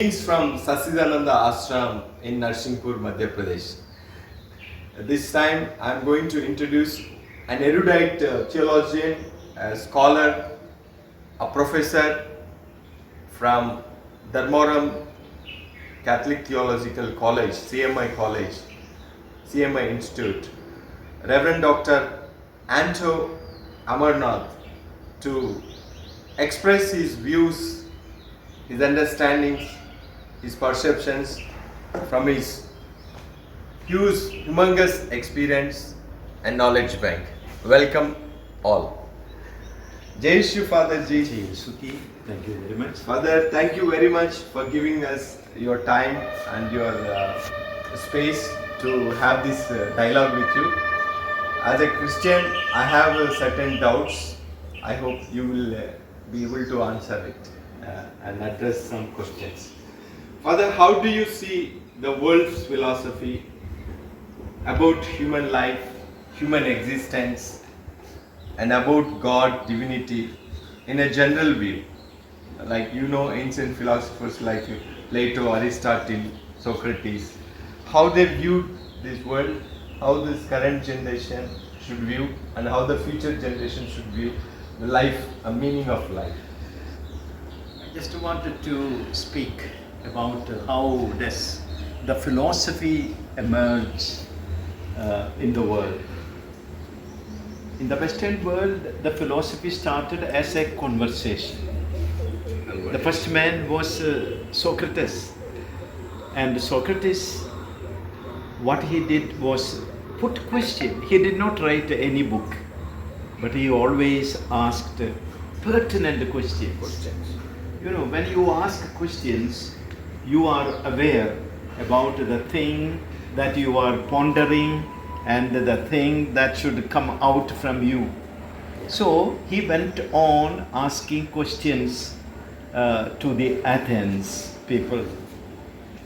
Greetings from Sasidananda Ashram in Narsinghpur, Madhya Pradesh. This time I am going to introduce an erudite theologian, a scholar, a professor from Dharmoram Catholic Theological College, CMI Institute, Reverend Dr. Anto Amarnath, to express his views, his understandings, his perceptions from his humongous experience and knowledge bank. Welcome all. Jai Shri Father Ji. Suki, thank you very much. Father, thank you very much for giving us your time and your space to have this dialogue with you. As a Christian, I have certain doubts. I hope you will be able to answer it and address some questions. Father, how do you see the world's philosophy about human life, human existence, and about God, divinity in a general view? Like ancient philosophers like Plato, Aristotle, Socrates, how they viewed this world, how this current generation should view, and how the future generation should view the life, a meaning of life. I just wanted to speak about how does the philosophy emerge in the world. In the Western world, the philosophy started as a conversation. The first man was Socrates, and Socrates, what he did was put question. He did not write any book, but he always asked pertinent questions. When you ask questions, you are aware about the thing that you are pondering and the thing that should come out from you. So he went on asking questions to the Athens people,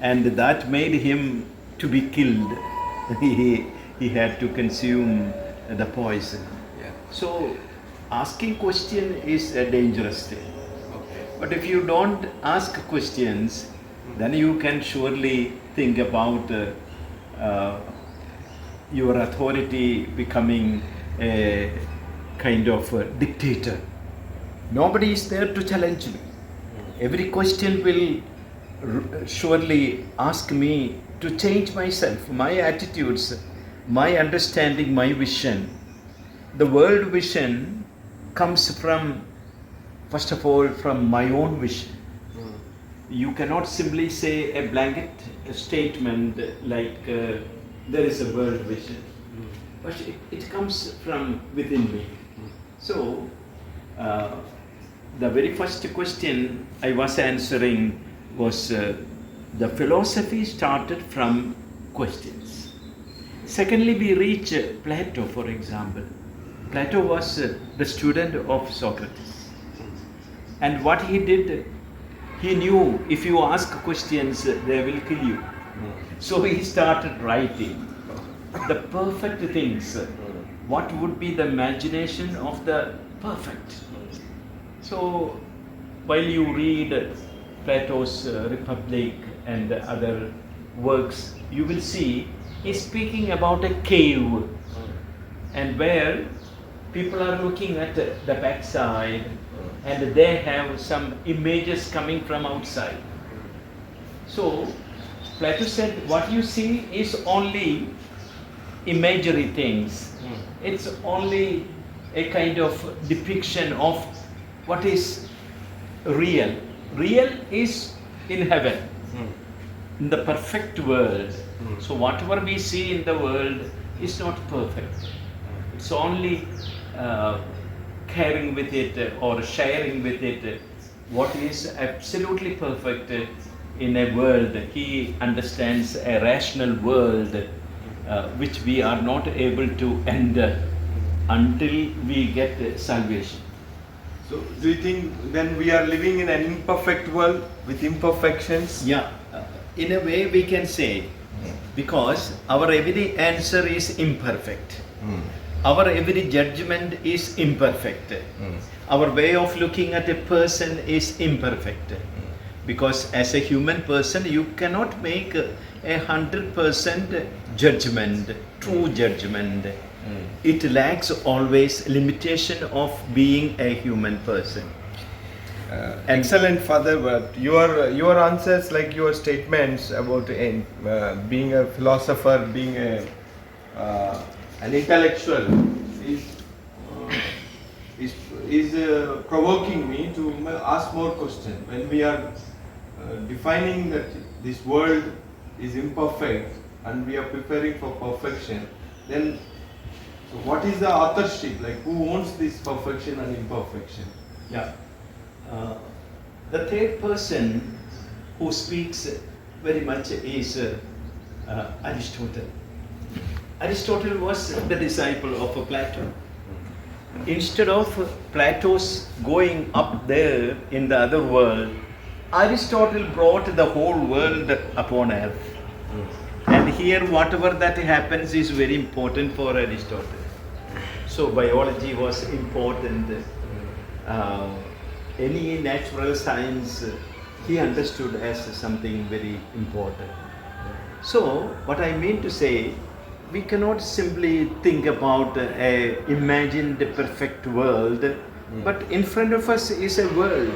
and that made him to be killed. He had to consume the poison. Yeah. So asking question is a dangerous thing. Okay. But if you don't ask questions, then you can surely think about your authority becoming a kind of a dictator. Nobody is there to challenge me. Every question will surely ask me to change myself, my attitudes, my understanding, my vision. The world vision comes from, first of all, from my own vision. You cannot simply say a blanket statement like there is a world vision, but it comes from within me. So the very first question I was answering was the philosophy started from questions. Secondly, we reach Plato, for example. Plato was the student of Socrates, and what he did, he knew if you ask questions, they will kill you. So he started writing the perfect things. What would be the imagination of the perfect? So while you read Plato's Republic and other works, you will see he's speaking about a cave, and where people are looking at the backside and they have some images coming from outside. So Plato said, what you see is only imagery things. It's only a kind of depiction of what is real. Real is in heaven, in the perfect world. So whatever we see in the world is not perfect. It's only caring with it or sharing with it what is absolutely perfect in a world. He understands a rational world which we are not able to enter until we get salvation. So do you think then we are living in an imperfect world with imperfections? Yeah, in a way we can say, because our every answer is imperfect. Our every judgment is imperfect. Our way of looking at a person is imperfect. Because as a human person, you cannot make a 100% judgment, true judgment. It lacks always limitation of being a human person. Excellent, Father. But your answers, like your statements about being a philosopher, being an intellectual, is provoking me to ask more questions. When we are defining that this world is imperfect and we are preparing for perfection, then so what is the authorship? Like, who owns this perfection and imperfection? Yeah. The third person who speaks very much is Aristotle. Aristotle was the disciple of Plato. Instead of Plato's going up there in the other world, Aristotle brought the whole world upon earth. And here whatever that happens is very important for Aristotle. So biology was important. Any natural science he understood as something very important. So what I mean to say, we cannot simply think about a imagined perfect world, but in front of us is a world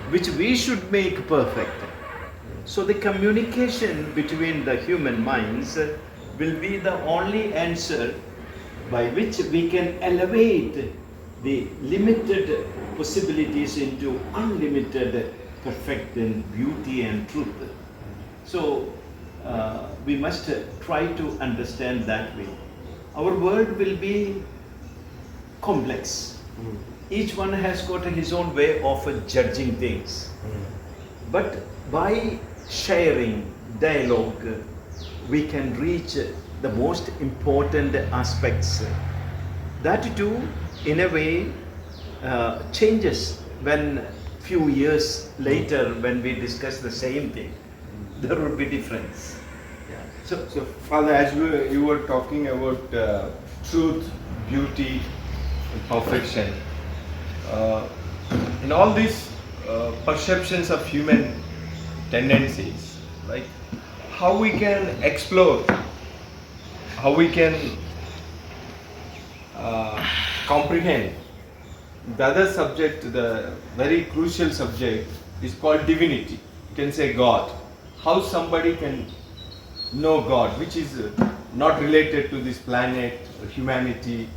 which we should make perfect. So the communication between the human minds will be the only answer by which we can elevate the limited possibilities into unlimited perfect beauty and truth. So we must try to understand that way. Our world will be complex. Each one has got his own way of judging things. But by sharing dialogue, we can reach the most important aspects. That too, in a way, changes when few years later, when we discuss the same thing, there will be difference. So Father, as you were talking about truth, beauty, and perfection, in all these perceptions of human tendencies, like how we can explore, how we can comprehend. The other subject, the very crucial subject, is called divinity. You can say God. How somebody can know God, which is not related to this planet, humanity,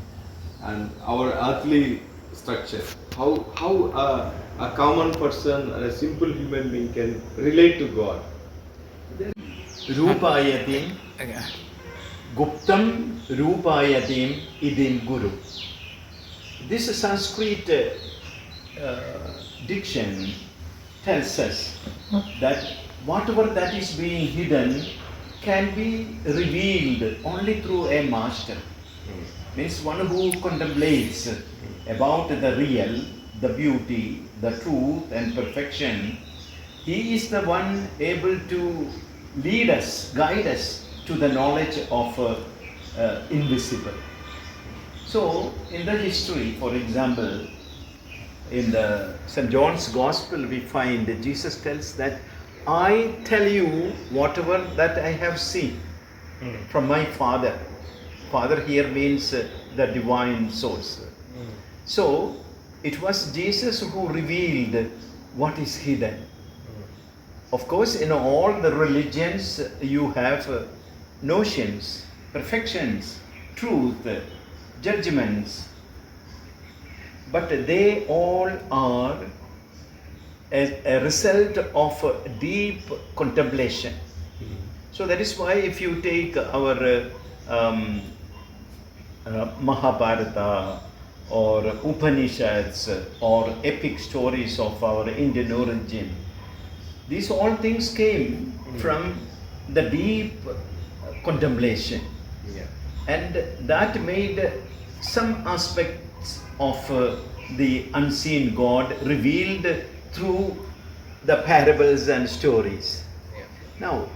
and our earthly structure. How a common person, a simple human being can relate to God. Rupayatim, Guptam Rupayatim Idim Guru. This Sanskrit diction tells us that whatever that is being hidden can be revealed only through a master. Means one who contemplates about the real, the beauty, the truth and perfection. He is the one able to lead us, guide us to the knowledge of invisible. So in the history, for example, in the St. John's Gospel, we find that Jesus tells that I tell you whatever that I have seen from my Father. Father here means the divine source. So it was Jesus who revealed what is hidden. Of course, in all the religions you have notions, perfections, truth, judgments, but they all are a result of deep contemplation. So that is why if you take our Mahabharata or Upanishads or epic stories of our Indian origin, these all things came from the deep contemplation. And that made some aspects of the unseen God revealed through the parables and stories. Now,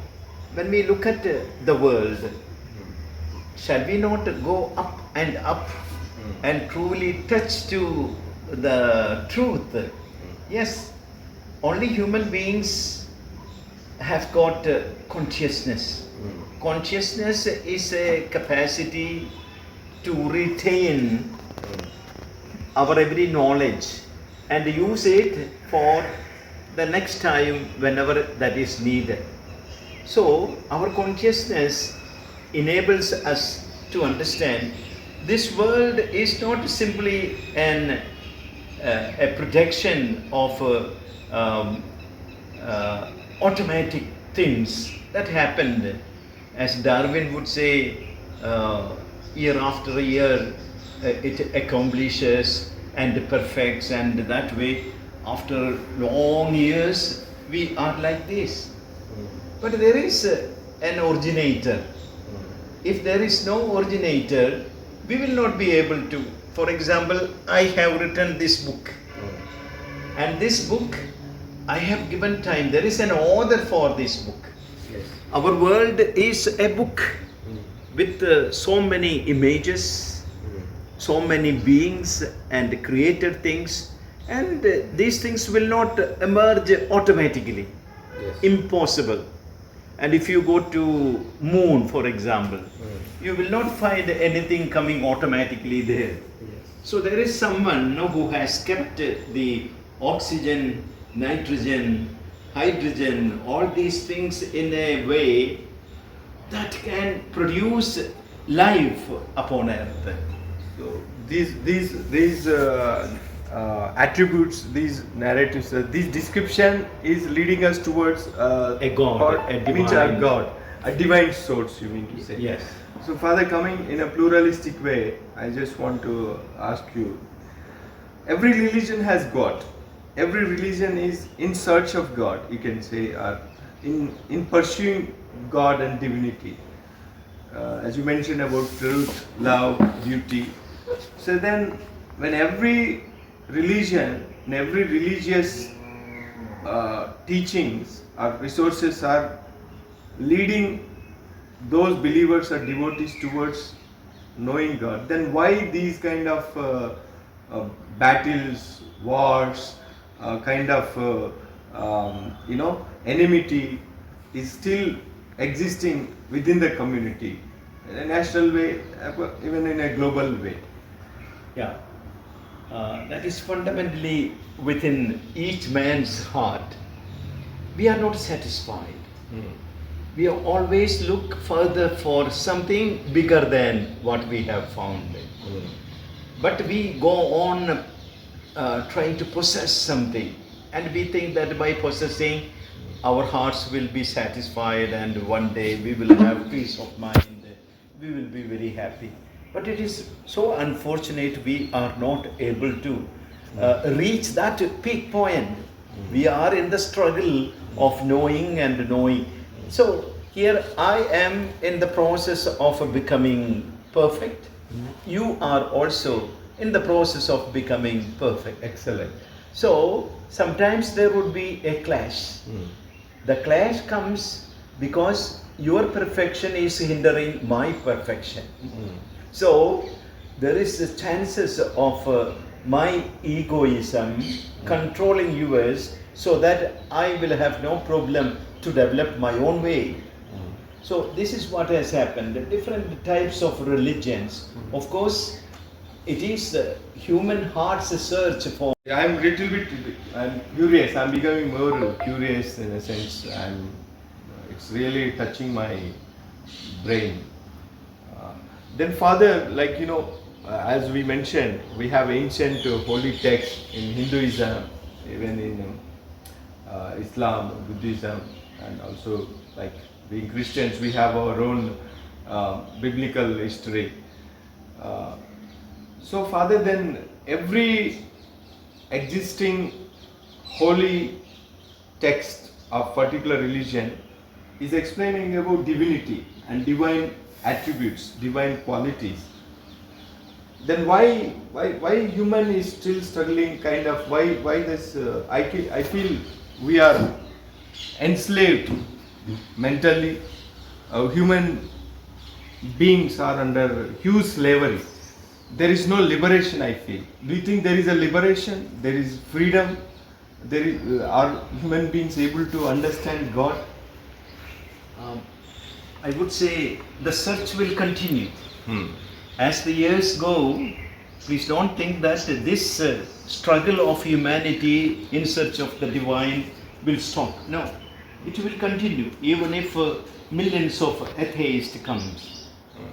when we look at the world, shall we not go up and truly touch to the truth? Yes, only human beings have got consciousness. Consciousness is a capacity to retain our every knowledge and use it for the next time whenever that is needed. So our consciousness enables us to understand this world is not simply a projection of automatic things that happened, as Darwin would say, year after year it accomplishes and perfects, and that way after long years we are like this. But there is an originator. If there is no originator, we will not be able to. For example, I have written this book, and this book I have given time. There is an author for this book. Yes. Our world is a book with so many images, so many beings and created things, and these things will not emerge automatically. Yes. Impossible. And if you go to moon, for example, you will not find anything coming automatically there. Yes. So there is someone who has kept the oxygen, nitrogen, hydrogen, all these things in a way that can produce life upon earth. So these attributes, these narratives, this description is leading us towards A God, or a means divine- a God, a divine source. You mean to say? Yes. So, Father, coming in a pluralistic way, I just want to ask you: every religion has God. Every religion is in search of God. You can say, or in pursuing God and divinity. As you mentioned about truth, love, duty. So then, when every religion and every religious teachings or resources are leading those believers or devotees towards knowing God, then why these kind of battles, wars, kind of enmity is still existing within the community in a national way, even in a global way? Yeah. That is fundamentally within each man's heart. We are not satisfied. We always look further for something bigger than what we have found. But we go on trying to possess something, and we think that by possessing our hearts will be satisfied, and one day we will have peace of mind, we will be very happy. But it is so unfortunate we are not able to reach that peak point. We are in the struggle of knowing and knowing. So here I am in the process of becoming perfect. You are also in the process of becoming perfect. Excellent. So sometimes there would be a clash. The clash comes because your perfection is hindering my perfection. So there is the chances of my egoism controlling yours, so that I will have no problem to develop my own way. So this is what has happened. Different types of religions. Of course, it is human heart's search for. I'm curious. I'm becoming more curious in a sense. It's really touching my brain. Then, Father, as we mentioned, we have ancient holy texts in Hinduism, even in Islam, Buddhism, and also like being Christians, we have our own biblical history. So, Father, then every existing holy text of particular religion is explaining about divinity and divine attributes, divine qualities. Then why human is still struggling? Kind of why this? I feel we are enslaved mentally. Human beings are under huge slavery. There is no liberation, I feel. Do you think there is a liberation? There is freedom? are human beings able to understand God? I would say the search will continue. As the years go, please don't think that this struggle of humanity in search of the divine will stop. No, it will continue even if millions of atheists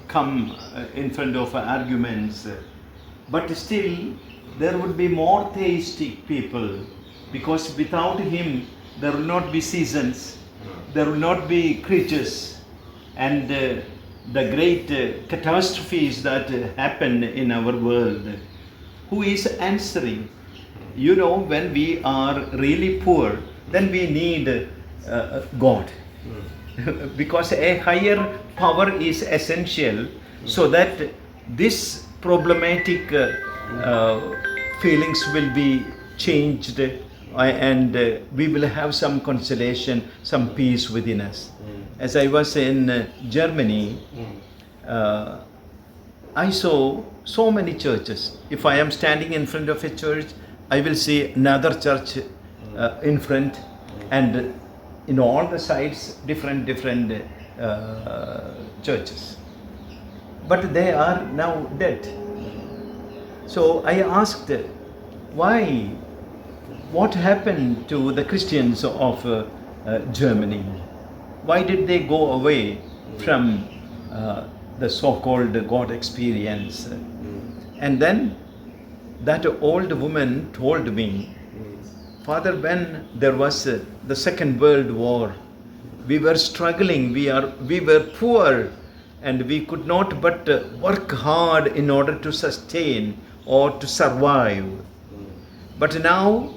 come in front of arguments. But still, there would be more theistic people, because without him there will not be seasons, there will not be creatures, and the great catastrophes that happen in our world. Who is answering? You know, when we are really poor, then we need God. Because a higher power is essential, so that this problematic feelings will be changed, and we will have some consolation, some peace within us. As I was in Germany, I saw so many churches. If I am standing in front of a church, I will see another church in front, and in all the sides different churches. But they are now dead. So I asked, why? What happened to the Christians of Germany? Why did they go away from the so-called God experience? And then that old woman told me, Father, when there was the Second World War, we were struggling, we were poor, and we could not but work hard in order to sustain or to survive. But now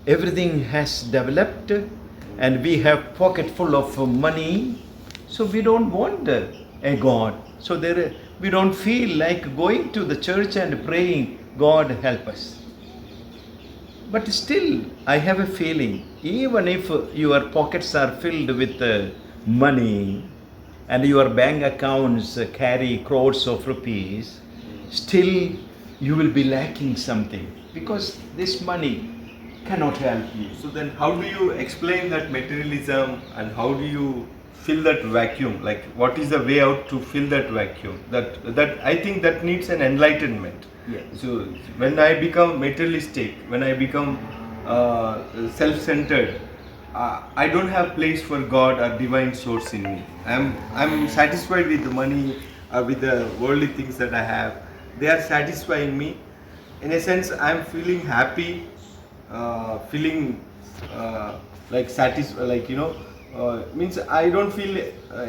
everything has developed, and we have pocket full of money, so we don't want a God. So we don't feel like going to the church and praying, God help us. But still, I have a feeling, even if your pockets are filled with money and your bank accounts carry crores of rupees, still you will be lacking something, because this money cannot help you. So then how do you explain that materialism, and how do you fill that vacuum? Like, what is the way out to fill that vacuum? That I think that needs an enlightenment. Yes. So when I become materialistic, when I become self-centered, I don't have place for God or divine source in me. I'm satisfied with the money, with the worldly things that I have. They are satisfying me. In a sense, I'm feeling happy, feeling like satisfied, like, means I don't feel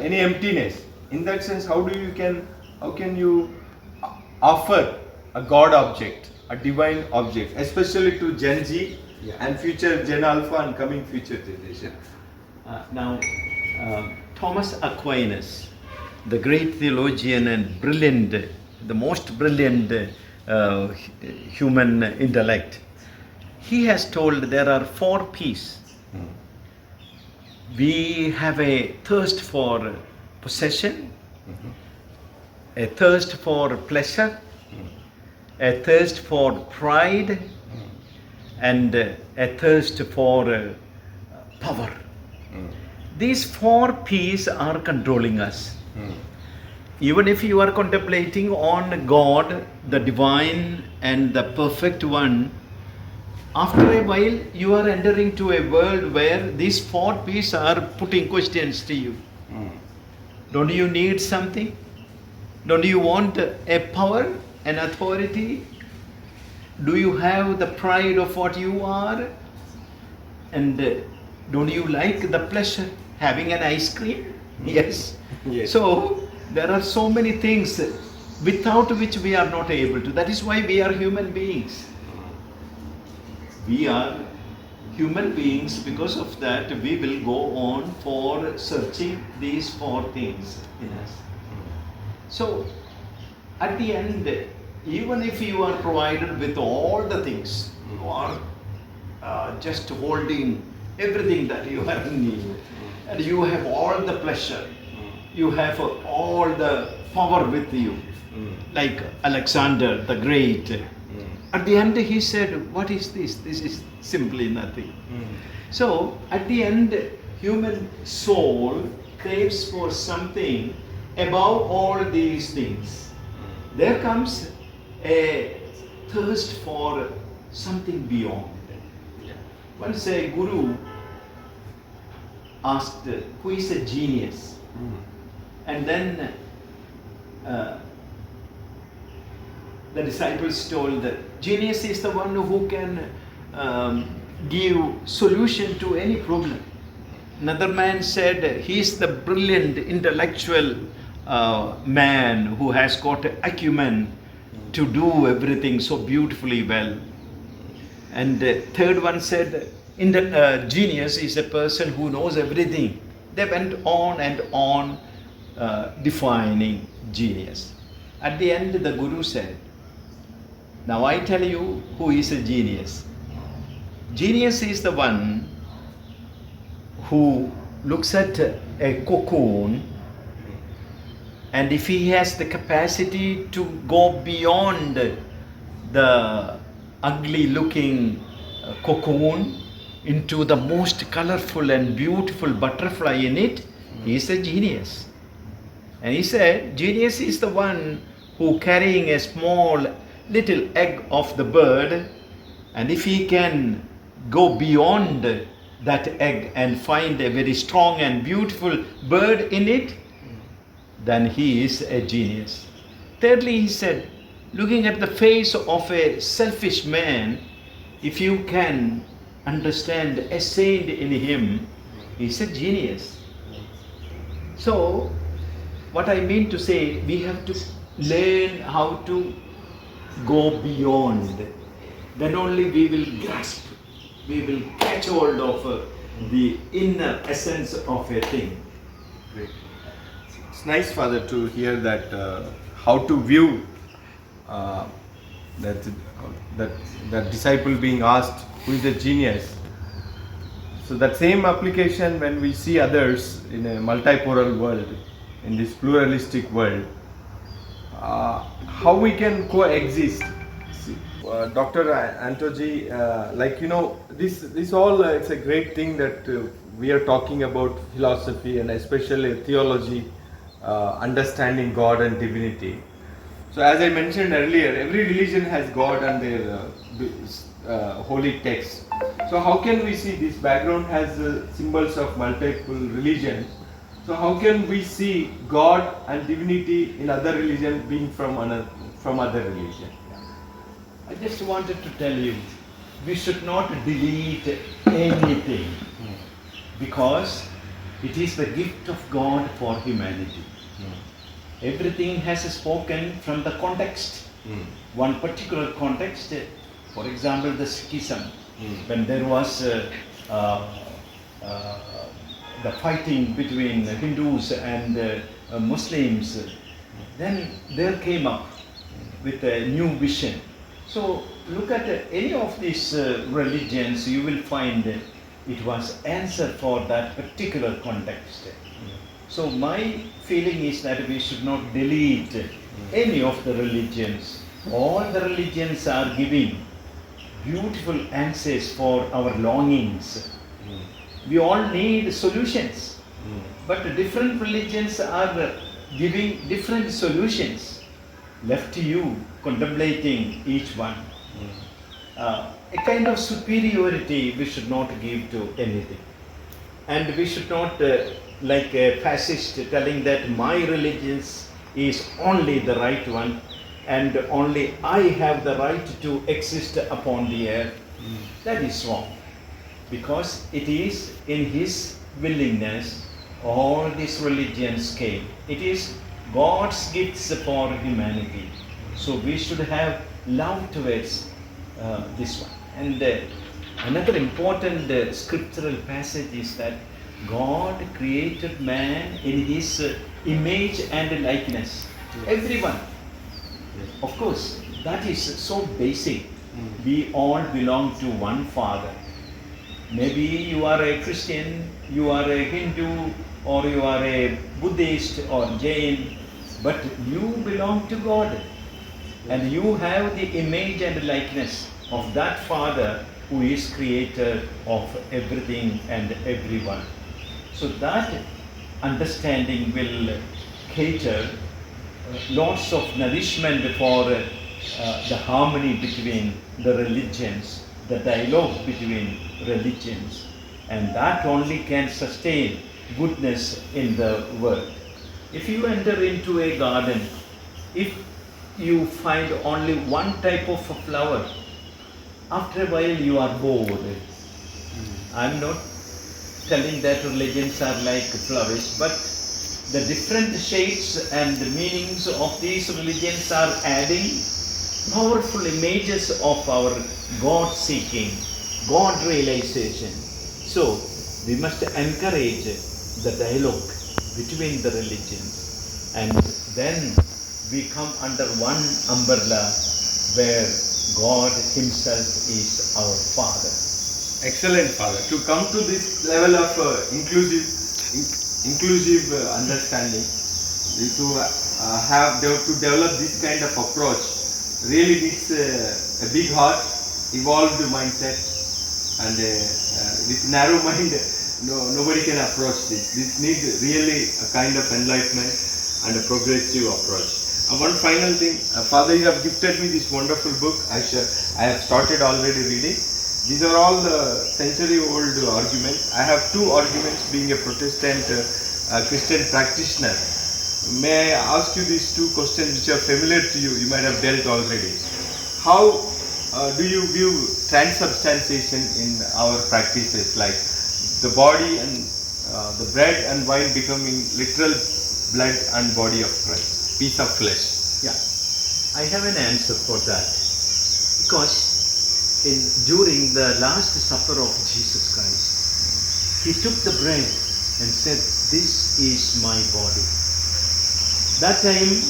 any emptiness. In that sense, how can you offer a God object, a divine object, especially to Gen Z and future Gen Alpha and coming future generation? Now, Thomas Aquinas, the great theologian and brilliant, the most brilliant human intellect, he has told there are 4 P's. We have a thirst for possession, a thirst for pleasure, a thirst for pride, and a thirst for power. These 4 P's are controlling us. Even if you are contemplating on God, the divine and the perfect one, after a while you are entering to a world where these 4 P's are putting questions to you. Don't you need something? Don't you want a power, an authority? Do you have the pride of what you are? And don't you like the pleasure, having an ice cream? Yes. So there are so many things without which we are not able to. That is why we are human beings. We are human beings. Because of that, we will go on for searching these 4 things in us. So at the end, even if you are provided with all the things, you are just holding everything that you have in need, and you have all the pleasure, you have all the power with you, like Alexander the Great, at the end he said, what is this? This is simply nothing. So at the end, human soul craves for something above all these things. There comes a thirst for something beyond. Once a guru asked, who is a genius? And then the disciples told that genius is the one who can give solution to any problem. Another man said he is the brilliant intellectual man who has got acumen to do everything so beautifully well. And the third one said genius is a person who knows everything. They went on and on defining genius. At the end, the guru said, now I tell you who is a genius. Genius is the one who looks at a cocoon, and if he has the capacity to go beyond the ugly looking cocoon into the most colorful and beautiful butterfly in it, he is a genius. And he said, genius is the one who carrying a small little egg of the bird, and if he can go beyond that egg and find a very strong and beautiful bird in it, then he is a genius. Thirdly, he said, looking at the face of a selfish man, if you can understand a saint in him, he is a genius. So, what I mean to say, we have to learn how to go beyond. Then only we will grasp, we will catch hold of the inner essence of a thing. Great. It's nice, Father, to hear that how to view that disciple being asked who is a genius. So that same application when we see others in a multipolar world, in this pluralistic world, how we can coexist. Dr. Antoji, this all it's a great thing that we are talking about philosophy and especially theology, understanding God and divinity. So as I mentioned earlier, every religion has God and their holy text. So how can we see this background has symbols of multiple religions? So how can we see God and divinity in other religion being from other religion? I just wanted to tell you, we should not delete anything because it is the gift of God for humanity. Everything has spoken from the context, one particular context. For example, the Sikhism, when there was the fighting between Hindus and Muslims, then there came up with a new vision. So look at any of these religions, you will find it was answer for that particular context. So my feeling is that we should not delete any of the religions. All the religions are giving beautiful answers for our longings. We all need solutions, but different religions are giving different solutions. Left to you, contemplating each one. A kind of superiority we should not give to anything. And we should not, like a fascist telling that my religion is only the right one and only I have the right to exist upon the earth. That is wrong. Because it is in His willingness all these religions came. It is God's gifts for humanity. So we should have love towards this one. And another important scriptural passage is that God created man in His image and likeness. Everyone. Of course, that is so basic. We all belong to one Father. Maybe you are a Christian, you are a Hindu, or you are a Buddhist or Jain, but you belong to God. And you have the image and likeness of that Father who is creator of everything and everyone. So that understanding will cater lots of nourishment for the harmony between the religions, the dialogue between religions, and that only can sustain goodness in the world. If you enter into a garden, if you find only one type of a flower, after a while you are bored. I'm not telling that religions are like flowers, but the different shades and meanings of these religions are adding powerful images of our God seeking, God realization. So we must encourage the dialogue between the religions, and then we come under one umbrella where God Himself is our Father. Excellent, Father. To come to this level of inclusive understanding, to develop this kind of approach, really needs a big heart, evolved mindset, and with narrow mind, nobody can approach this. This needs really a kind of enlightenment and a progressive approach. One final thing, Father, you have gifted me this wonderful book. I have started already reading. These are all century-old arguments. I have two arguments being a Protestant Christian practitioner. May I ask you these two questions which are familiar to you? You might have dealt already. How do you view transubstantiation in our practices, like the body and the bread and wine becoming literal blood and body of Christ, piece of flesh? Yeah, I have an answer for that, because during the Last Supper of Jesus Christ, He took the bread and said, "This is my body." That time,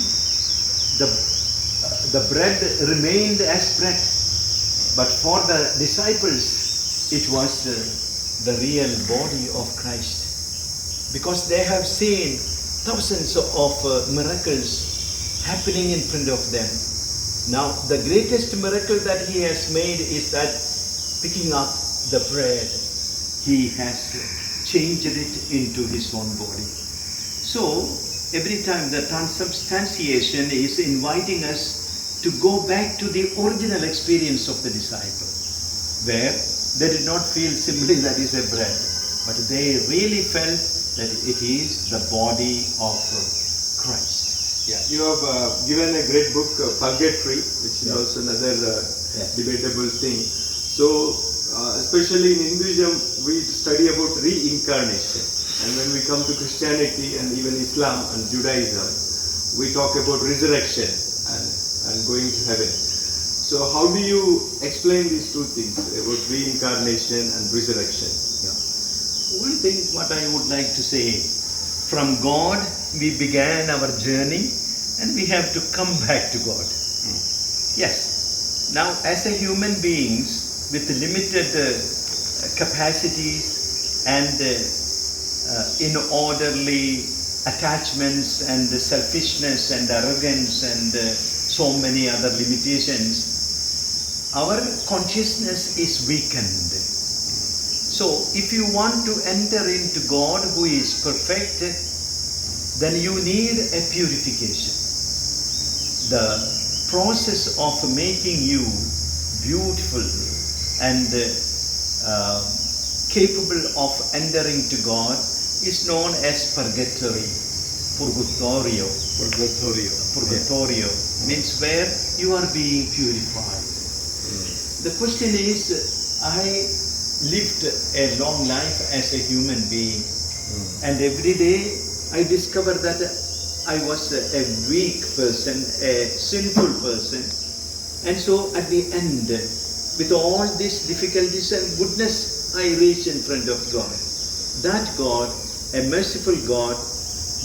the bread remained as bread, but for the disciples, it was the real body of Christ, because they have seen thousands of miracles happening in front of them. Now, the greatest miracle that He has made is that picking up the bread, He has changed it into His own body. So, every time the transubstantiation is inviting us to go back to the original experience of the disciple, where they did not feel simply that is a bread, but they really felt that it is the body of Christ. Yeah, you have given a great book, Purgatory, which is also another debatable thing. So, especially in Hinduism, we study about reincarnation. And when we come to Christianity and even Islam and Judaism, we talk about resurrection and going to heaven. So, how do you explain these two things about reincarnation and resurrection? Yeah. One thing what I would like to say, from God we began our journey and we have to come back to God. Yes. Now, as a human beings with limited capacities and inorderly attachments and selfishness and arrogance and so many other limitations, our consciousness is weakened. So, if you want to enter into God who is perfect, then you need a purification. The process of making you beautiful and capable of entering to God is known as purgatory. Purgatorio. Purgatorio means where you are being purified. The question is, I lived a long life as a human being, and every day I discovered that I was a weak person, a sinful person, and so at the end, with all these difficulties and goodness, I reach in front of God. That God, a merciful God,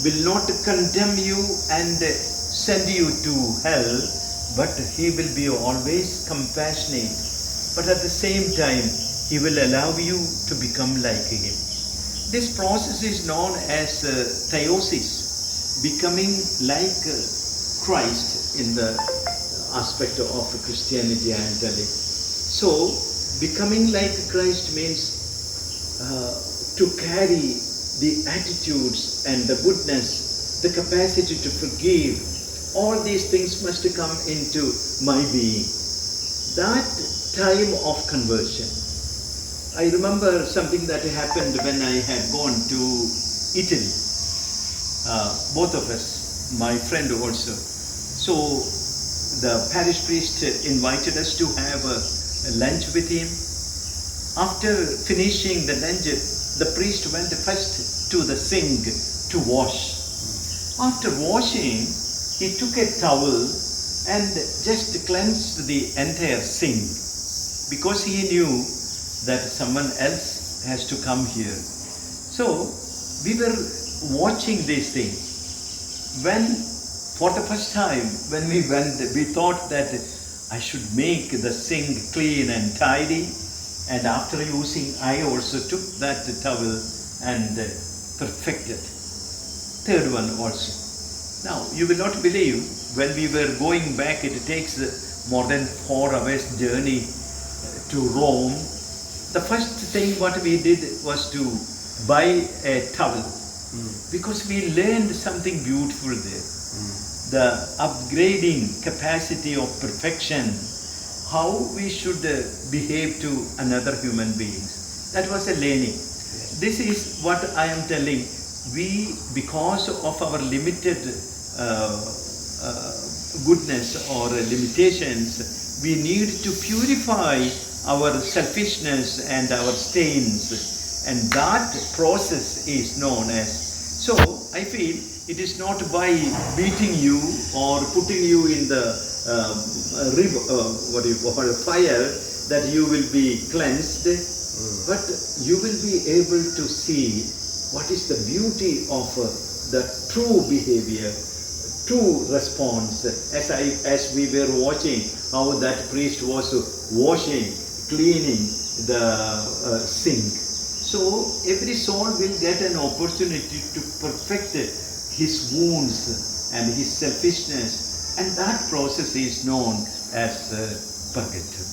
will not condemn you and send you to hell, but He will be always compassionate. But at the same time, He will allow you to become like Him. This process is known as theosis, becoming like Christ in the aspect of Christianity I am telling. So, becoming like Christ means to carry the attitudes and the goodness, the capacity to forgive. All these things must come into my being. That time of conversion. I remember something that happened when I had gone to Italy. Both of us, my friend also. So the parish priest invited us to have a lunch with him. After finishing the lunch, the priest went first to the sink to wash. After washing, he took a towel and just cleansed the entire sink because he knew that someone else has to come here. So we were watching this thing. When for the first time when we went, we thought that I should make the sink clean and tidy, and after using I also took that towel and perfected. Third one also. Now you will not believe, when we were going back, it takes more than 4 hours journey to Rome. The first thing what we did was to buy a towel, because we learned something beautiful there. The upgrading capacity of perfection, how we should behave to another human beings. That was a learning. This is what I am telling. We, because of our limited goodness or limitations, we need to purify our selfishness and our stains, and that process is known as. So I feel it is not by beating you or putting you in the fire that you will be cleansed, but you will be able to see what is the beauty of the true behavior, true response. As we were watching how that priest was washing, cleaning the sink. So every soul will get an opportunity to perfect his wounds and his selfishness, and that process is known as purgatory.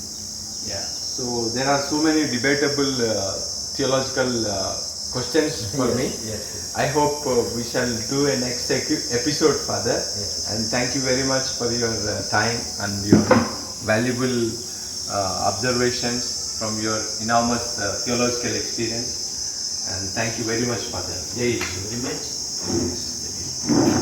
Yeah. So there are so many debatable theological questions for me. Yes. I hope we shall do a next episode, Father. Yes. And thank you very much for your time and your valuable observations from your enormous theological experience. And thank you very much, Father. Very much.